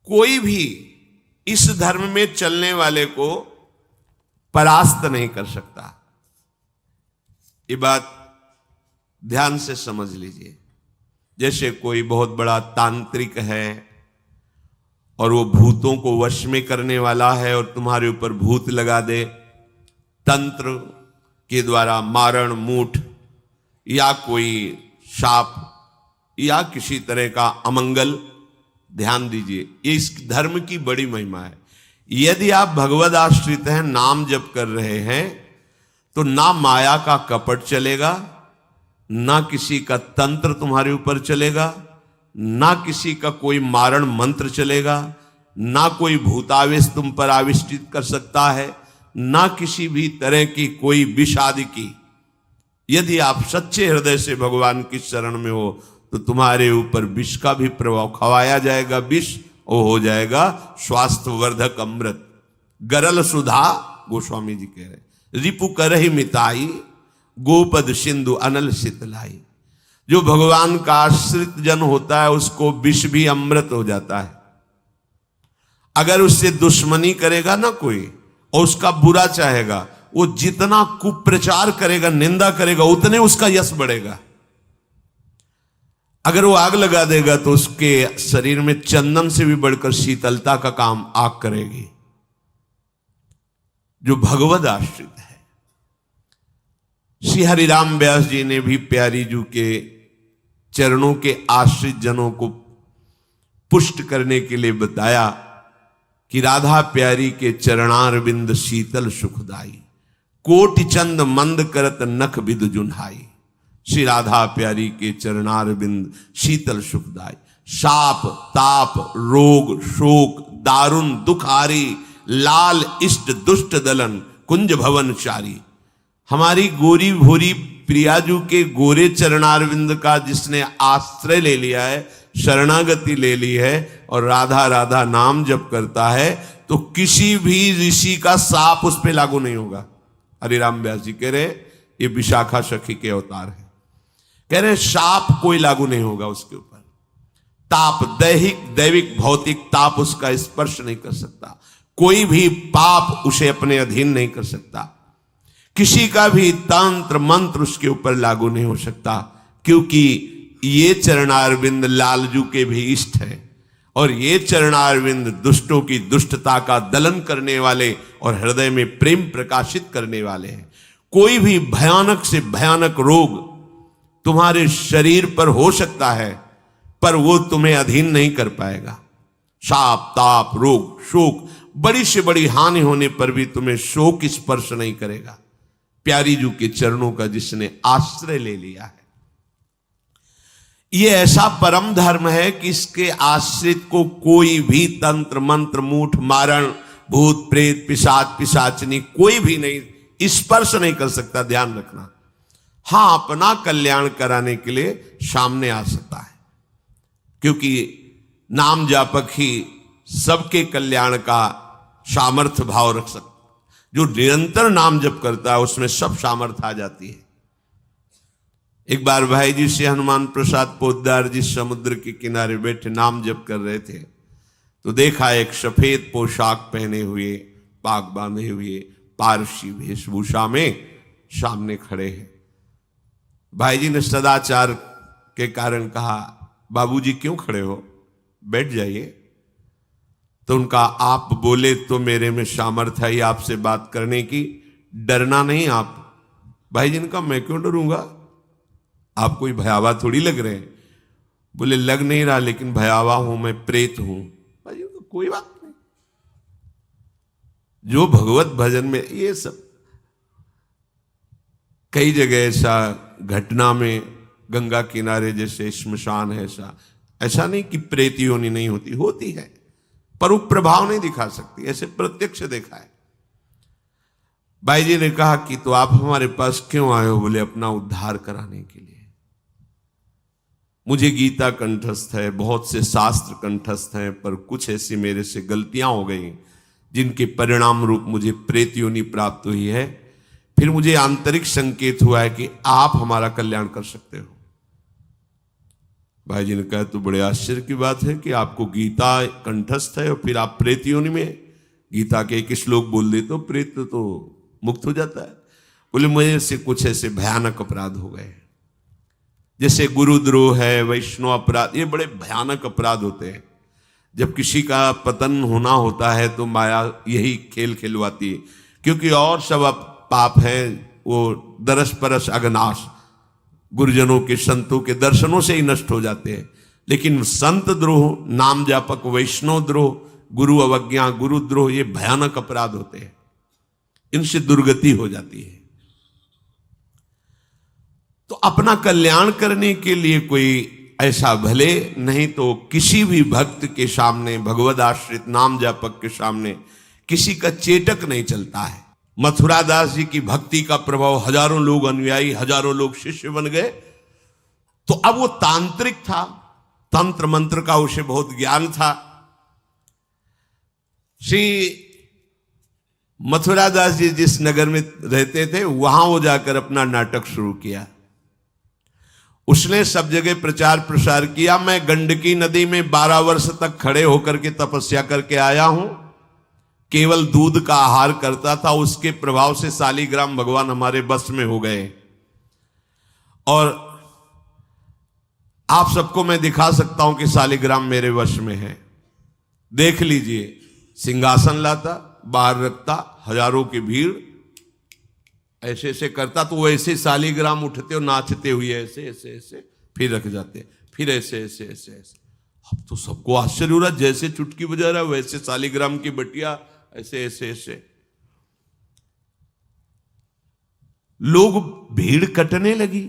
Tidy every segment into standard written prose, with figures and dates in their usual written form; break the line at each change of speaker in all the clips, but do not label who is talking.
कोई भी इस धर्म में चलने वाले को परास्त नहीं कर सकता। ये बात ध्यान से समझ लीजिए। जैसे कोई बहुत बड़ा तांत्रिक है और वो भूतों को वश में करने वाला है और तुम्हारे ऊपर भूत लगा दे, तंत्र के द्वारा मारण मूठ या कोई शाप या किसी तरह का अमंगल, ध्यान दीजिए, ये इस धर्म की बड़ी महिमा है। यदि आप भगवद आश्रित हैं, नाम जप कर रहे हैं, तो ना माया का कपट चलेगा, ना किसी का तंत्र तुम्हारे ऊपर चलेगा, ना किसी का कोई मारण मंत्र चलेगा, ना कोई भूतावेश तुम पर आविष्टित कर सकता है, ना किसी भी तरह की कोई विष आदि की। यदि आप सच्चे हृदय से भगवान की शरण में हो तो तुम्हारे ऊपर विष का भी प्रभाव खवाया जाएगा, विष वो हो जाएगा स्वास्थ्यवर्धक अमृत। गरल सुधा, गोस्वामी जी कह रहे, रिपु करहि मिताई, गोपद सिंधु अनल शीतलाई। जो भगवान का आश्रित जन होता है उसको विष भी अमृत हो जाता है। अगर उससे दुश्मनी करेगा ना कोई और उसका बुरा चाहेगा, वो जितना कुप्रचार करेगा, निंदा करेगा, उतने उसका यश बढ़ेगा। अगर वो आग लगा देगा तो उसके शरीर में चंदन से भी बढ़कर शीतलता का काम आग करेगी। जो भगवद आश्रित है, श्री हरिराम व्यास जी ने भी प्यारी जू के चरणों के आश्रित जनों को पुष्ट करने के लिए बताया कि राधा प्यारी के चरणारविंद शीतल सुखदाई, कोटि चंद मंद करत नख विद जुन्हाई। श्री राधा प्यारी के चरणारविंद शीतल सुखदाई। शाप ताप रोग शोक दारुण दुखारी, लाल इष्ट दुष्ट दलन कुंज भवन चारी। हमारी गोरी भोरी प्रियाजू के गोरे चरणारविंद का जिसने आश्रय ले लिया है, शरणागति ले ली है और राधा राधा नाम जप करता है, तो किसी भी ऋषि का साप उस पर लागू नहीं होगा। हरिराम व्यास जी कह रहे ये विशाखा सखी के अवतार है, कह रहे शाप कोई लागू नहीं होगा उसके ऊपर। ताप दैहिक दैविक भौतिक ताप उसका स्पर्श नहीं कर सकता। कोई भी पाप उसे अपने अधीन नहीं कर सकता। किसी का भी तंत्र मंत्र उसके ऊपर लागू नहीं हो सकता, क्योंकि ये चरणारविंद लालजू के भी इष्ट है और ये चरणारविंद दुष्टों की दुष्टता का दलन करने वाले और हृदय में प्रेम प्रकाशित करने वाले हैं। कोई भी भयानक से भयानक रोग तुम्हारे शरीर पर हो सकता है, पर वो तुम्हें अधीन नहीं कर पाएगा। शाप ताप रोग शोक, बड़ी से बड़ी हानि होने पर भी तुम्हें शोक स्पर्श नहीं करेगा। प्यारी जू के चरणों का जिसने आश्रय ले लिया है, ये ऐसा परम धर्म है कि इसके आश्रित को कोई भी तंत्र मंत्र मूठ मारण भूत प्रेत पिशाच पिशाचनी कोई भी नहीं स्पर्श नहीं कर सकता। ध्यान रखना। हां, अपना कल्याण कराने के लिए सामने आ सकता है, क्योंकि नाम जापक ही सबके कल्याण का सामर्थ्य भाव रख सकता। जो निरंतर नाम जप करता है उसमें सब सामर्थ्य आ जाती है। एक बार भाई जी से हनुमान प्रसाद पोद्दार जी समुद्र के किनारे बैठे नाम जप कर रहे थे, तो देखा एक सफेद पोशाक पहने हुए पाग बांधे हुए पारसी वेशभूषा में सामने खड़े हैं। भाई जी ने सदाचार के कारण कहा, बाबूजी क्यों खड़े हो, बैठ जाइए। तो उनका आप बोले तो मेरे में सामर्थ्य है आपसे बात करने की, डरना नहीं आप। भाई जी ने कहा मैं क्यों डरूंगा, आप कोई भयावह थोड़ी लग रहे हैं। बोले लग नहीं रहा, लेकिन भयावह हूं, मैं प्रेत हूं। भाई जी को कोई बात नहीं। जो भगवत भजन में ये सब कई जगह ऐसा घटना में गंगा किनारे जैसे श्मशान है, ऐसा नहीं कि प्रेत योनि नहीं होती, होती है, पर वो प्रभाव नहीं दिखा सकती। ऐसे प्रत्यक्ष देखा है। भाई जी ने कहा कि तो आप हमारे पास क्यों आए हो? बोले अपना उद्धार कराने के लिए। मुझे गीता कंठस्थ है, बहुत से शास्त्र कंठस्थ हैं, पर कुछ ऐसी मेरे से गलतियां हो गई जिनके परिणाम रूप मुझे प्रेत योनि प्राप्त हुई है। फिर मुझे आंतरिक संकेत हुआ है कि आप हमारा कल्याण कर सकते हो। भाई जी ने कहा तो बड़े आश्चर्य की बात है कि आपको गीता कंठस्थ है और फिर आप प्रेत योनि में, गीता के एक श्लोक बोल दे तो प्रेत तो मुक्त हो जाता है। बोले मुझे से कुछ ऐसे भयानक अपराध हो गए, जैसे गुरुद्रोह है, वैष्णव अपराध, ये बड़े भयानक अपराध होते हैं। जब किसी का पतन होना होता है तो माया यही खेल खिलवाती है, क्योंकि और सब पाप है वो दरस परस अगनाश, गुरुजनों के संतों के दर्शनों से ही नष्ट हो जाते हैं। लेकिन संत द्रोह, नाम जापक, वैष्णव द्रोह, गुरु अवज्ञा, गुरुद्रोह, ये भयानक अपराध होते हैं, इनसे दुर्गति हो जाती है। तो अपना कल्याण करने के लिए कोई ऐसा भले नहीं तो किसी भी भक्त के सामने, भगवद आश्रित नाम जापक के सामने किसी का चेटक नहीं चलता है। मथुरा दास जी की भक्ति का प्रभाव, हजारों लोग अनुयायी, हजारों लोग शिष्य बन गए। तो अब वो तांत्रिक था, तंत्र मंत्र का उसे बहुत ज्ञान था। श्री मथुरा दास जी जिस नगर में रहते थे वहां वो जाकर अपना नाटक शुरू किया। उसने सब जगह प्रचार प्रसार किया। मैं गंडकी नदी में 12 वर्ष तक खड़े होकर के तपस्या करके आया हूं, केवल दूध का आहार करता था, उसके प्रभाव से शालिग्राम भगवान हमारे बस में हो गए। और आप सबको मैं दिखा सकता हूं कि शालिग्राम मेरे वश में है, देख लीजिए। सिंहासन लाता, बाहर रखता, हजारों की भीड़, ऐसे ऐसे करता तो वैसे शालिग्राम उठते और नाचते हुए ऐसे ऐसे ऐसे फिर रख जाते, फिर ऐसे ऐसे ऐसे ऐसे। अब तो सबको आश्चर्य हो रहा, जैसे चुटकी बजा रहा वैसे शालिग्राम की बटिया ऐसे ऐसे ऐसे। लोग, भीड़ कटने लगी,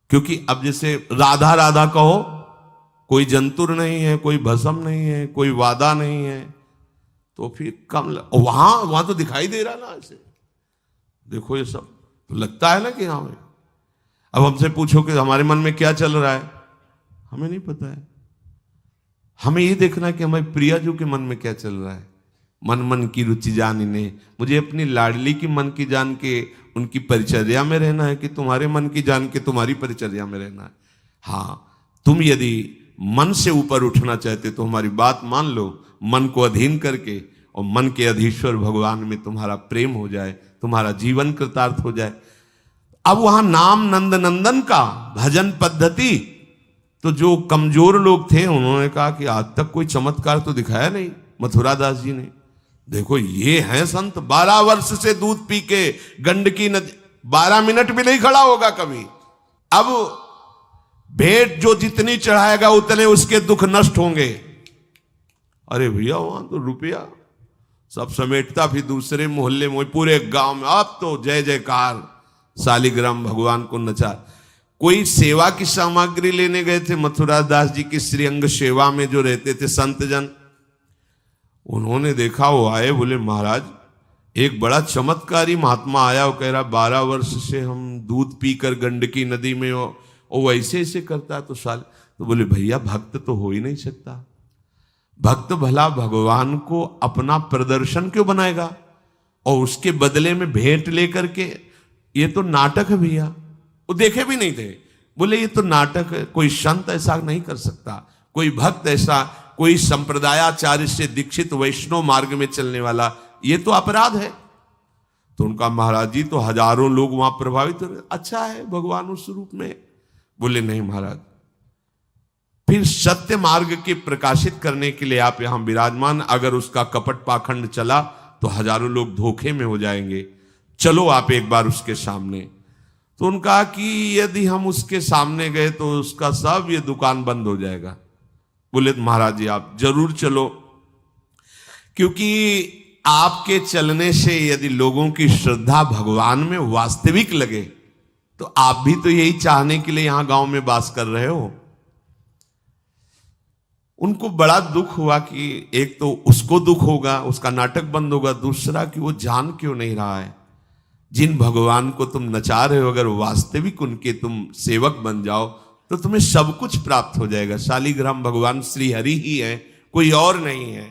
क्योंकि अब जैसे राधा राधा कहो, कोई जंतुर नहीं है, कोई भस्म नहीं है, कोई वादा नहीं है, तो फिर कम वहां तो दिखाई दे रहा ना ऐसे, देखो ये सब तो लगता है ना कि हाँ। अब हमसे पूछो कि हमारे मन में क्या चल रहा है, हमें नहीं पता है। हमें ये देखना है कि हमारे प्रिया जी के मन में क्या चल रहा है। मन मन की रुचि जानिने, मुझे अपनी लाडली की मन की जान के उनकी परिचर्या में रहना है कि तुम्हारे मन की जान के तुम्हारी परिचर्या में रहना है। हाँ, तुम यदि मन से ऊपर उठना चाहते तो हमारी बात मान लो, मन को अधीन करके, और मन के अधीश्वर भगवान में तुम्हारा प्रेम हो जाए, तुम्हारा जीवन कृतार्थ हो जाए। अब वहां नाम नंद नंदन का भजन पद्धति, तो जो कमजोर लोग थे उन्होंने कहा कि आज तक कोई चमत्कार तो दिखाया नहीं मथुरा दास जी ने। देखो ये हैं संत, 12 वर्ष से दूध पी के गंडकी नदी, 12 मिनट भी नहीं खड़ा होगा कभी। अब भेंट जो जितनी चढ़ाएगा उतने उसके दुख नष्ट होंगे। अरे भैया वहां तो रुपया सब समेटता, फिर दूसरे मोहल्ले में, पूरे गांव में अब तो जय जयकार, शालिग्राम भगवान को नचा। कोई सेवा की सामग्री लेने गए थे मथुरा दास जी की श्रीअंग सेवा में जो रहते थे संत जन, उन्होंने देखा, वो आए, बोले महाराज एक बड़ा चमत्कारी महात्मा आया, वो कह रहा 12 वर्ष से हम दूध पीकर गंडकी नदी में, वो वैसे ऐसे करता है तो साल। तो बोले भैया भक्त तो हो ही नहीं सकता, भक्त भला भगवान को अपना प्रदर्शन क्यों बनाएगा, और उसके बदले में भेंट लेकर के, ये तो नाटक है भैया। वो देखे भी नहीं थे, बोले ये तो नाटक है, कोई संत ऐसा नहीं कर सकता, कोई भक्त ऐसा, कोई संप्रदायाचार्य से दीक्षित वैष्णव मार्ग में चलने वाला, ये तो अपराध है। तो उनका महाराज जी तो हजारों लोग वहां प्रभावित हो रहे, अच्छा है भगवान उस रूप में। बोले नहीं महाराज, फिर सत्य मार्ग के प्रकाशित करने के लिए आप यहां विराजमान, अगर उसका कपट पाखंड चला तो हजारों लोग धोखे में हो जाएंगे, चलो आप एक बार उसके सामने। तो उनका कि यदि हम उसके सामने गए तो उसका सब ये दुकान बंद हो जाएगा। बोले महाराज जी आप जरूर चलो, क्योंकि आपके चलने से यदि लोगों की श्रद्धा भगवान में वास्तविक लगे तो आप भी तो यही चाहने के लिए यहां गांव में वास कर रहे हो। उनको बड़ा दुख हुआ कि एक तो उसको दुख होगा, उसका नाटक बंद होगा, दूसरा कि वो जान क्यों नहीं रहा है जिन भगवान को तुम नचा रहे हो, अगर वास्तविक उनके तुम सेवक बन जाओ तो तुम्हें सब कुछ प्राप्त हो जाएगा। शालिग्राम भगवान श्री हरि ही है, कोई और नहीं है।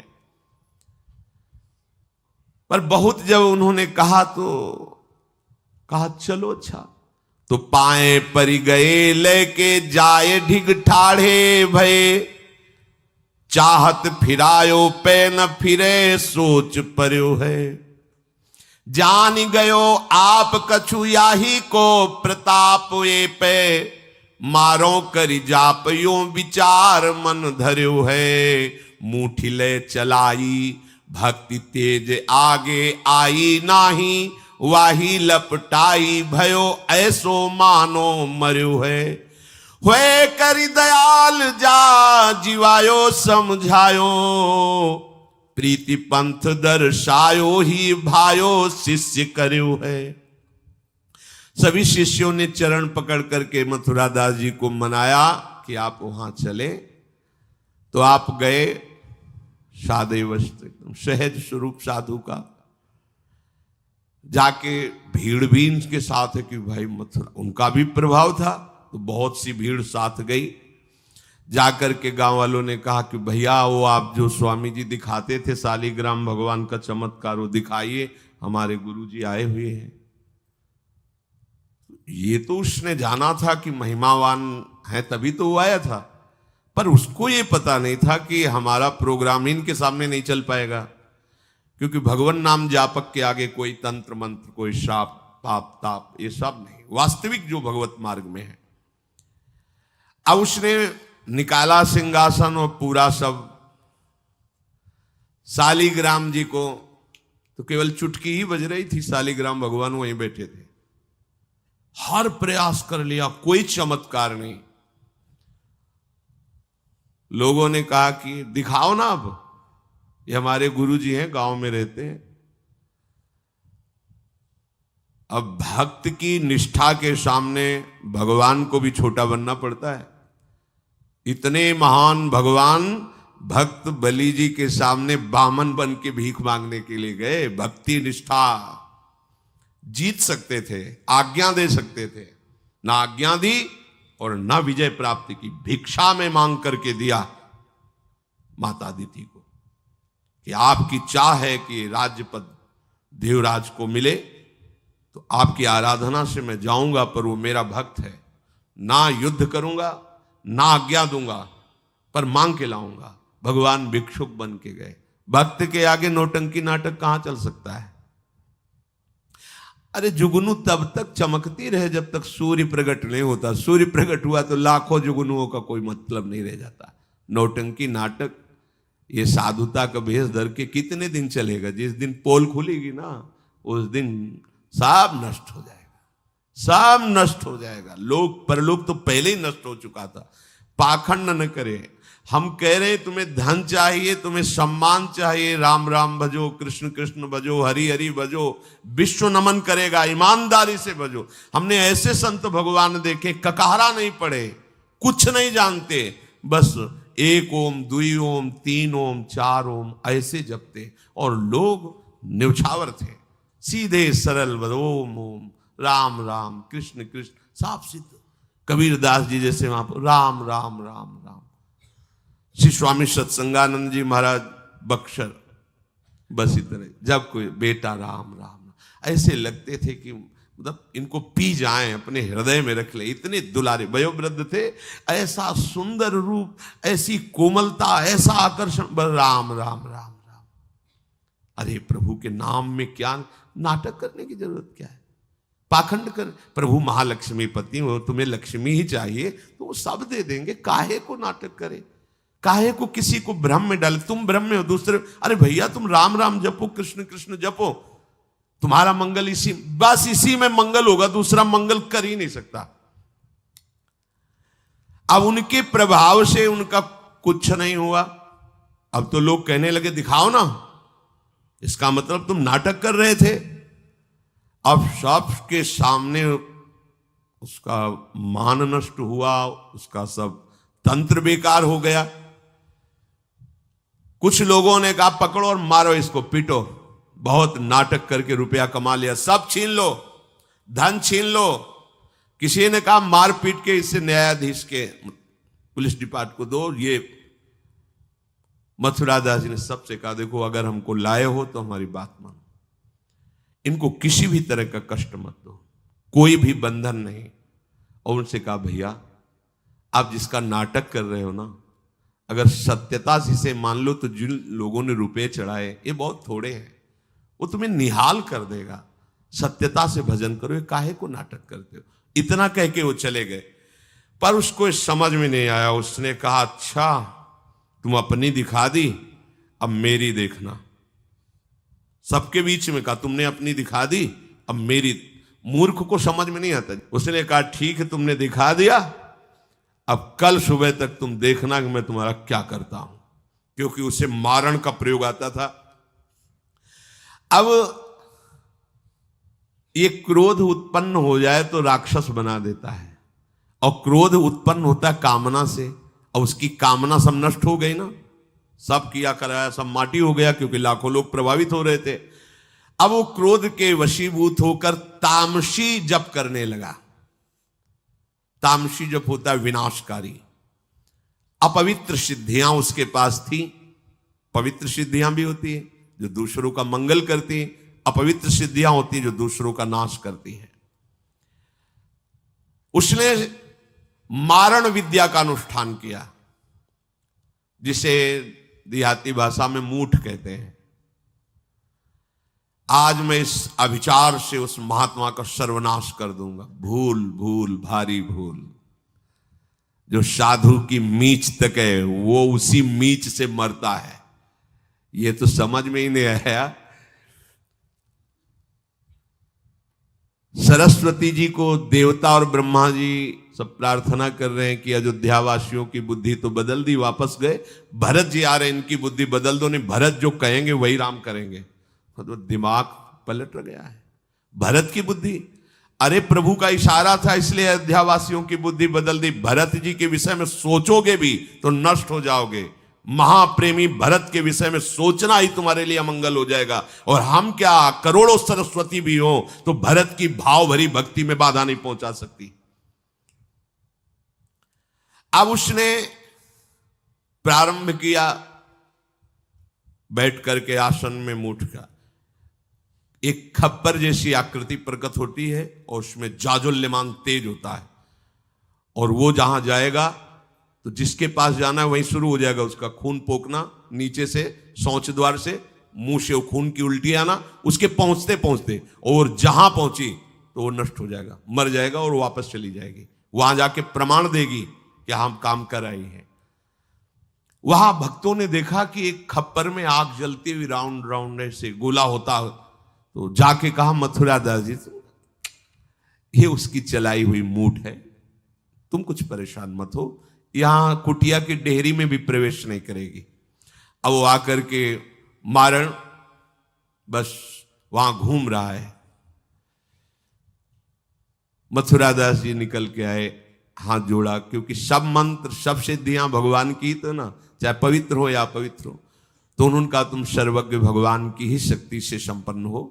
पर बहुत जब उन्होंने कहा तो कहा चलो अच्छा, तो पाए परि गए लेके जाए ढिग ठाढ़े भये, चाहत फिरायो पे न फिरे सोच पर्यो है। जान गयो आप कछु याही को प्रताप ये पे, मारो करि जाप यो विचार मन धर्यो है। मुठी ले चलाई भक्ति तेज आगे आई नाही, वाही लपटाई भयो ऐसो मानो मर्यो है। हुए करि दयाल जा जीवायो समझायो, प्रीति पंथ दर्शायो ही भायो शिष्य कर्यो है। सभी शिष्यों ने चरण पकड़ करके मथुरा दास जी को मनाया कि आप वहां चले। तो आप गए सादे वस्त्र एकदम सहज स्वरूप साधु का, जाके भीड़ भी इनके साथ है कि भाई मथुरा, उनका भी प्रभाव था तो बहुत सी भीड़ साथ गई। जाकर के गांव वालों ने कहा कि भैया वो आप जो स्वामी जी दिखाते थे शालिग्राम भगवान का चमत्कार वो दिखाइए, हमारे गुरुजी आए हुए हैं। ये तो उसने जाना था कि महिमावान है तभी तो वो आया था, पर उसको ये पता नहीं था कि हमारा प्रोग्राम इनके सामने नहीं चल पाएगा, क्योंकि भगवान नाम जापक के आगे कोई तंत्र मंत्र, कोई शाप पाप ताप ये सब नहीं, वास्तविक जो भगवत मार्ग में है। अब उसने निकाला सिंहासन और पूरा सब शालिग्राम जी को, तो केवल चुटकी ही बज रही थी, शालिग्राम भगवान वहीं बैठे थे। हर प्रयास कर लिया, कोई चमत्कार नहीं। लोगों ने कहा कि दिखाओ ना, अब ये हमारे गुरुजी हैं, गांव में रहते हैं। अब भक्त की निष्ठा के सामने भगवान को भी छोटा बनना पड़ता है। इतने महान भगवान भक्त बलि जी के सामने बामन बन के भीख मांगने के लिए गए। भक्ति निष्ठा जीत सकते थे, आज्ञा दे सकते थे, ना आज्ञा दी और ना विजय प्राप्ति की। भिक्षा में मांग करके दिया माता अदिति को कि आपकी चाह है कि राज्य पद देवराज को मिले, तो आपकी आराधना से मैं जाऊंगा, पर वो मेरा भक्त है, ना युद्ध करूंगा ना आज्ञा दूंगा, पर मांग के लाऊंगा। भगवान भिक्षुक बन के गए। भक्त के आगे नौटंकी नाटक कहां चल सकता है? अरे जुगनू तब तक चमकती रहे जब तक सूर्य प्रकट नहीं होता। सूर्य प्रकट हुआ तो लाखों जुगनुओं का कोई मतलब नहीं रह जाता। नौटंकी नाटक ये साधुता का भेष धर के कितने दिन चलेगा? जिस दिन पोल खुलेगी ना उस दिन सब नष्ट हो जाएगा, सब नष्ट हो जाएगा। लोग परलोक तो पहले ही नष्ट हो चुका था। पाखंड न करे। हम कह रहे तुम्हें धन चाहिए, तुम्हें सम्मान चाहिए, राम राम भजो, कृष्ण कृष्ण भजो, हरि हरि भजो, विश्व नमन करेगा, ईमानदारी से भजो। हमने ऐसे संत भगवान देखे, ककारा नहीं पढ़े, कुछ नहीं जानते, बस एक ओम, दुई ओम, तीन ओम, चार ओम ऐसे जपते, और लोग न्यौछावर थे, सीधे सरल ओम ओम, राम राम, कृष्ण कृष्ण, साफ सिद्ध। कबीरदास जी जैसे वहां पर राम राम राम राम। श्री स्वामी सत्संगानंद जी महाराज बक्सर, बस इतने। जब कोई बेटा राम राम, ऐसे लगते थे कि मतलब इनको पी जाएं, अपने हृदय में रख ले। इतने दुलारे वयोवृद्ध थे, ऐसा सुंदर रूप, ऐसी कोमलता, ऐसा आकर्षण। राम राम राम राम। अरे प्रभु के नाम में क्या नाटक करने की जरूरत क्या है? पाखंड कर। प्रभु महालक्ष्मी पति हो, तुम्हें लक्ष्मी ही चाहिए तो वो सब दे देंगे। काहे को नाटक करे? काहे को किसी को भ्रम में डाले? तुम भ्रम में हो, दूसरे अरे भैया तुम राम राम जपो, कृष्ण कृष्ण जपो, तुम्हारा मंगल इसी, बस इसी में मंगल होगा, दूसरा मंगल कर ही नहीं सकता। अब उनके प्रभाव से उनका कुछ नहीं हुआ। अब तो लोग कहने लगे दिखाओ ना, इसका मतलब तुम नाटक कर रहे थे। अब सबके सामने उसका मान नष्ट हुआ, उसका सब तंत्र बेकार हो गया। कुछ लोगों ने कहा पकड़ो और मारो इसको, पीटो, बहुत नाटक करके रुपया कमा लिया, सब छीन लो, धन छीन लो। किसी ने कहा मार पीट के इससे न्यायाधीश के पुलिस डिपार्टमेंट को दो। ये मथुरा दास जी ने सबसे कहा देखो अगर हमको लाए हो तो हमारी बात मानो, इनको किसी भी तरह का कष्ट मत दो, कोई भी बंधन नहीं, और उनसे कहा, भैया आप जिसका नाटक कर रहे हो ना, अगर सत्यता से इसे मान लो तो जिन लोगों ने रुपए चढ़ाए ये बहुत थोड़े हैं, वो तुम्हें निहाल कर देगा। सत्यता से भजन करो, ये काहे को नाटक करते हो। इतना कह के वो चले गए, पर उसको समझ में नहीं आया। उसने कहा, अच्छा तुम अपनी दिखा दी, अब मेरी देखना। सबके बीच में कहा, तुमने अपनी दिखा दी, अब मेरी। मूर्ख को समझ में नहीं आता। उसने कहा, ठीक है तुमने दिखा दिया, अब कल सुबह तक तुम देखना कि मैं तुम्हारा क्या करता हूं। क्योंकि उसे मारण का प्रयोग आता था। अब ये क्रोध उत्पन्न हो जाए तो राक्षस बना देता है, और क्रोध उत्पन्न होता है कामना से, और उसकी कामना सब नष्ट हो गई ना, सब किया कराया सब माटी हो गया, क्योंकि लाखों लोग प्रभावित हो रहे थे। अब वो क्रोध के वशीभूत होकर तामसी जप करने लगा। तामसी जप होता है विनाशकारी। अपवित्र सिद्धियां उसके पास थी। पवित्र सिद्धियां भी होती है जो दूसरों का मंगल करती है, अपवित्र सिद्धियां होती है जो दूसरों का नाश करती है। उसने मारण विद्या का अनुष्ठान किया, जिसे देहाती भाषा में मूठ कहते हैं। आज मैं इस अभिचार से उस महात्मा का सर्वनाश कर दूंगा। भूल भूल भारी भूल। जो साधु की मीच तक है वो उसी मीच से मरता है, ये तो समझ में ही नहीं आया। सरस्वती जी को देवता और ब्रह्मा जी सब प्रार्थना कर रहे हैं कि अयोध्या वासियों की बुद्धि तो बदल दी, वापस गए। भरत जी आ रहे हैं, इनकी बुद्धि बदल दो, नहीं भरत जो कहेंगे वही राम करेंगे। तो दिमाग पलट गया है भरत की बुद्धि। अरे प्रभु का इशारा था, इसलिए अयोध्या वासियों की बुद्धि बदल दी। भरत जी के विषय में सोचोगे भी तो नष्ट हो जाओगे। महाप्रेमी भरत के विषय में सोचना ही तुम्हारे लिए अमंगल हो जाएगा। और हम क्या, करोड़ों सरस्वती भी हो तो भरत की भाव भरी भक्ति में बाधा नहीं पहुंचा सकती। अब उसने प्रारंभ किया बैठ करके आसन में मूठ का। एक खप्पर जैसी आकृति प्रकट होती है और उसमें जाजुल्यमान तेज होता है, और वो जहां जाएगा तो जिसके पास जाना है वहीं शुरू हो जाएगा उसका खून पोकना, नीचे से शौच द्वार से मुंह से खून की उल्टी आना, उसके पहुंचते पहुंचते, और जहां पहुंची तो वो नष्ट हो जाएगा, मर जाएगा और वापस चली जाएगी। वहां जाके प्रमाण देगी कि हम काम कर रही हैं। वहां भक्तों ने देखा कि एक खप्पर में आग जलती हुई राउंड राउंड ऐसे गोला होता, तो जाके कहा मथुरा दास जी ये उसकी चलाई हुई मूठ है, तुम कुछ परेशान मत हो, यहां कुटिया की डेहरी में भी प्रवेश नहीं करेगी। अब वो आकर के मारण बस वहां घूम रहा है। मथुरा दास जी निकल के आए, हाथ जोड़ा, क्योंकि सब मंत्र सब सिद्धियां भगवान की, तो ना चाहे पवित्र हो या अपवित्र हो, तो उन्होंने कहा तुम सर्वज्ञ भगवान की ही शक्ति से संपन्न हो,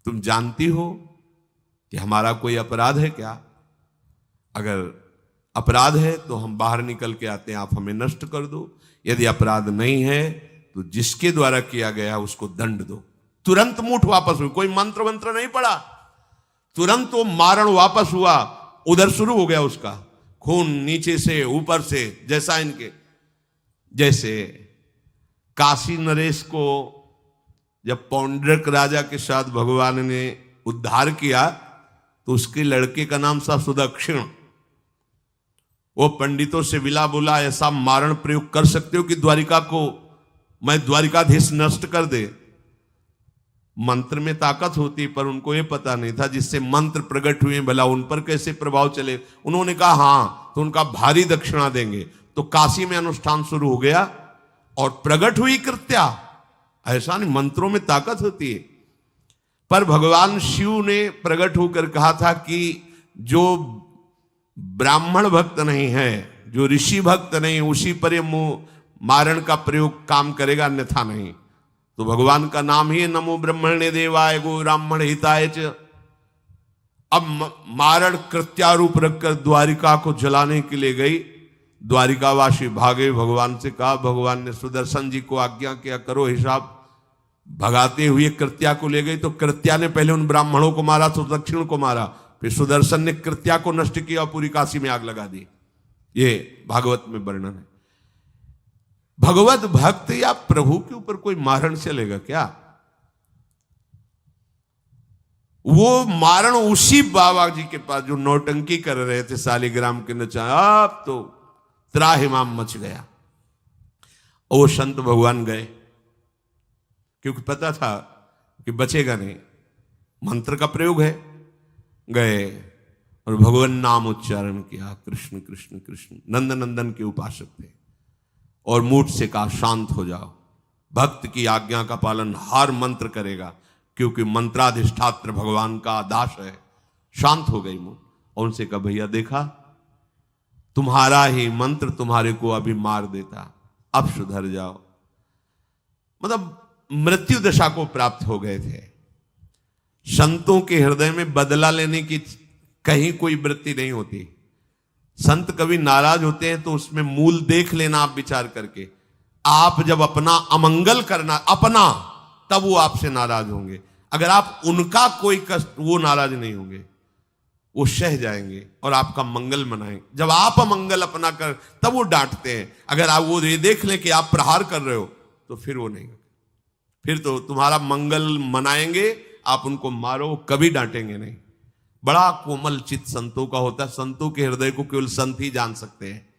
तुम जानती हो कि हमारा कोई अपराध है क्या? अगर अपराध है तो हम बाहर निकल के आते हैं, आप हमें नष्ट कर दो। यदि अपराध नहीं है तो जिसके द्वारा किया गया उसको दंड दो। तुरंत मूठ वापस हुई, कोई मंत्र वंत्र नहीं पड़ा, तुरंत वो मारण वापस हुआ। उधर शुरू हो गया उसका खून, नीचे से ऊपर से, जैसा इनके जैसे काशी नरेश को जब पौंड्रक राजा के साथ भगवान ने उद्धार किया तो उसके लड़के का नाम था सुदक्षिण। वो पंडितों से विला बोला, ऐसा मारण प्रयोग कर सकते हो कि द्वारिका को मैं द्वारिकाधीश नष्ट कर दे। मंत्र में ताकत होती, पर उनको ये पता नहीं था जिससे मंत्र प्रकट हुए भला उन पर कैसे प्रभाव चले। उन्होंने कहा हाँ, तो उनका भारी दक्षिणा देंगे। तो काशी में अनुष्ठान शुरू हो गया और प्रकट हुई कृत्या। ऐसा नहीं, मंत्रों में ताकत होती है। पर भगवान शिव ने प्रकट होकर कहा था कि जो ब्राह्मण भक्त नहीं है, जो ऋषि भक्त नहीं, उसी पर ये मारण का प्रयोग काम करेगा, अन्यथा नहीं। तो भगवान का नाम ही नमो ब्रह्मणे देवाय गो ब्राह्मण हिताय च। अब मारण कृत्यारूप रखकर द्वारिका को जलाने के लिए गई। द्वारिकावासी भागे, भगवान से कहा, भगवान ने सुदर्शन जी को आज्ञा किया करो हिसाब। भगाते हुए कृत्या को ले गई तो कृत्या ने पहले उन ब्राह्मणों को मारा, सुदक्षिण को मारा, फिर सुदर्शन ने कृत्या को नष्ट किया और पूरी काशी में आग लगा दी। ये भागवत में वर्णन है। भगवत भक्त या प्रभु के ऊपर कोई मारण चलेगा क्या? वो मारण उसी बाबा जी के पास जो नौटंकी कर रहे थे शालिग्राम के नचा, अब तो त्राहिमाम मच गया। वो संत भगवान गए, क्योंकि पता था कि बचेगा नहीं, मंत्र का प्रयोग है। गए और भगवान नाम उच्चारण किया, कृष्ण कृष्ण कृष्ण। नंद नंदन के उपासक थे और मूठ से कहा शांत हो जाओ। भक्त की आज्ञा का पालन हर मंत्र करेगा, क्योंकि मंत्राधिष्ठात्र भगवान का दास है। शांत हो गई मूठ और उनसे कहा भैया देखा, तुम्हारा ही मंत्र तुम्हारे को अभी मार देता, अब सुधर जाओ। मतलब मृत्यु दशा को प्राप्त हो गए थे। संतों के हृदय में बदला लेने की कहीं कोई वृत्ति नहीं होती। संत कभी नाराज होते हैं तो उसमें मूल देख लेना आप विचार करके। आप जब अपना अमंगल करना अपना, तब वो आपसे नाराज होंगे। अगर आप उनका कोई कष्ट, वो नाराज नहीं होंगे, वो सह जाएंगे और आपका मंगल मनाएंगे। जब आप अमंगल अपना कर, तब वो डांटते हैं। अगर आप वो ये देख ले कि आप प्रहार कर रहे हो, तो फिर वो नहीं, फिर तो तुम्हारा मंगल मनाएंगे, आप उनको मारो, कभी डांटेंगे नहीं। बड़ा कोमल चित्त संतों का होता है। संतों के हृदय को केवल संत ही जान सकते हैं।